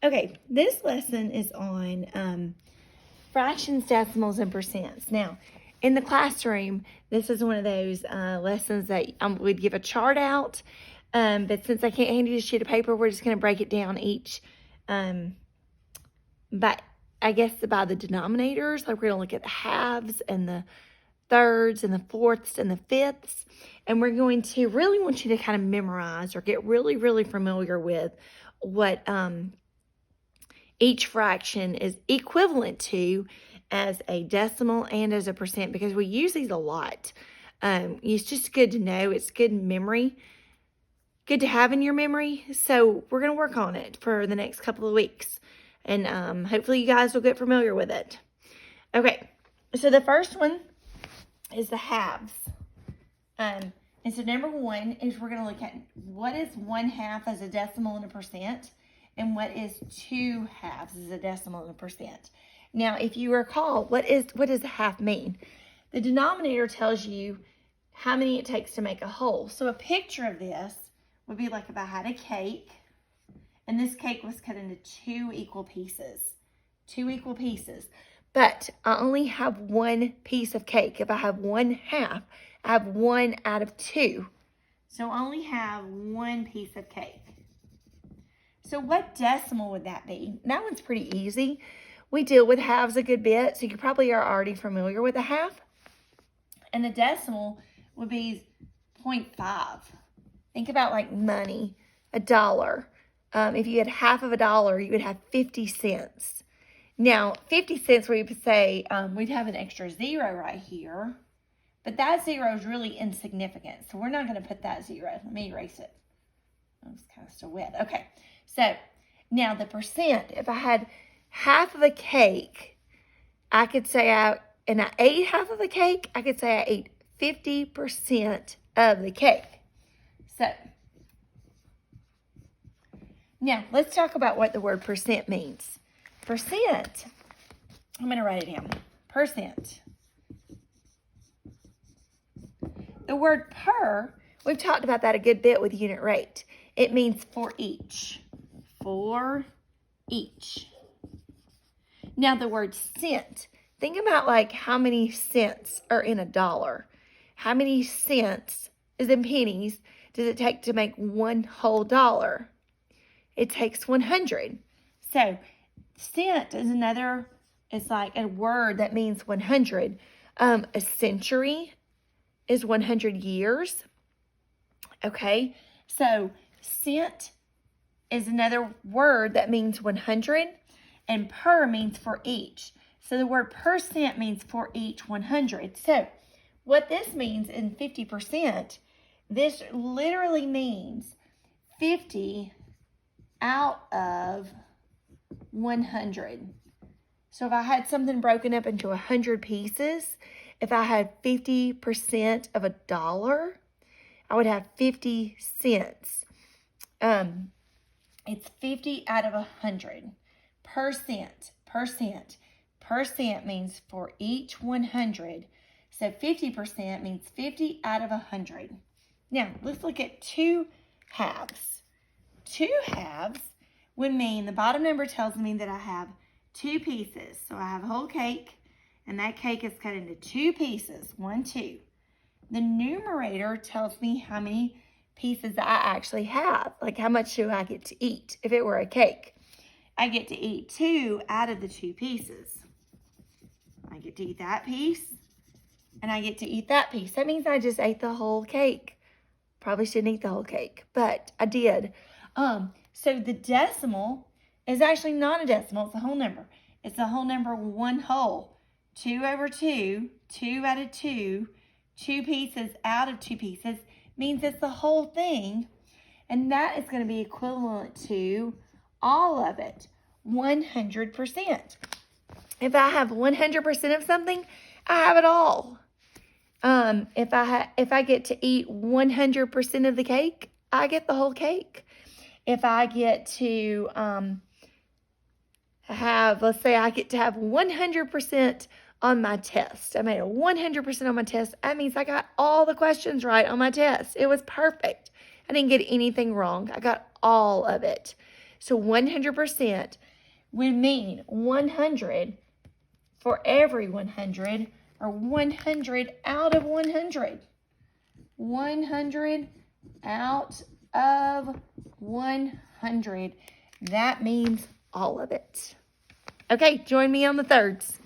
Okay, this lesson is on fractions, decimals, and percents. Now, in the classroom, this is one of those lessons that we'd give a chart out, but since I can't hand you a sheet of paper, we're just going to break it down each, by, I guess, by the denominators. Like we're going to look at the halves and the thirds and the fourths and the fifths, and we're going to really want you to kind of memorize or get really, really familiar with what each fraction is equivalent to as a decimal and as a percent, because we use these a lot. It's just good to know. It's good memory, good to have in your memory. So we're going to work on it for the next couple of weeks, and hopefully you guys will get familiar with it. Okay, so the first one is the halves. And so number one is we're going to look at what is 1/2 as a decimal and a percent, and what is 2 halves as a decimal and a percent. Now, if you recall, what does a half mean? The denominator tells you how many it takes to make a whole. So a picture of this would be like if I had a cake, and this cake was cut into 2 equal pieces. 2 equal pieces. But I only have 1 piece of cake. If I have 1/2, I have 1 out of 2. So I only have 1 piece of cake. So what decimal would that be? That one's pretty easy. We deal with halves a good bit, so you probably are already familiar with a half. And the decimal would be 0.5. Think about like money, $1. If you had half of $1, you would have 50 cents. Now, 50 cents, we would say we'd have an extra 0 right here, but that 0 is really insignificant, so we're not going to put that 0. Let me erase it. Oh, it's kind of still wet. Okay, so now the percent, if I had half of a cake, I could say I ate half of the cake, I could say I ate 50% of the cake. So now let's talk about what the word percent means. Percent, I'm going to write it down. Percent. The word per, we've talked about that a good bit with unit rate. It means for each. For each. Now the word cent, think about like how many cents are in $1. How many cents, as in pennies, does it take to make one whole dollar? It takes 100. So cent is another, it's like a word that means 100. A century is 100 years. Okay, so cent is another word that means 100, and per means for each. So the word percent means for each 100. So what this means in 50%, this literally means 50 out of 100. So if I had something broken up into 100 pieces, if I had 50% of $1, I would have 50 cents. It's 50 out of 100. Percent means for each 100. So 50% means 50 out of 100. Now, let's look at 2 halves. 2 halves would mean the bottom number tells me that I have 2 pieces. So I have a whole cake, and that cake is cut into 2 pieces, 1, 2. The numerator tells me how many pieces I actually have, like how much do I get to eat if it were a cake. I get to eat 2 out of the 2 pieces. I get to eat that piece, and I get to eat that piece. That means I just ate the whole cake. Probably shouldn't eat the whole cake, but I did. So the decimal is actually not a decimal, it's a whole number. It's a whole number 1 whole. 2 over 2, 2 out of 2, 2 pieces out of 2 pieces means it's the whole thing, and that is going to be equivalent to all of it, 100%. If I have 100% of something, I have it all. If I get to eat 100% of the cake, I get the whole cake. If I get to let's say I get to have 100% on my test. I made a 100% on my test. That means I got all the questions right on my test. It was perfect. I didn't get anything wrong. I got all of it. So 100% would mean 100 for every 100, or 100 out of 100. 100 out of 100. That means all of it. Okay, join me on the thirds.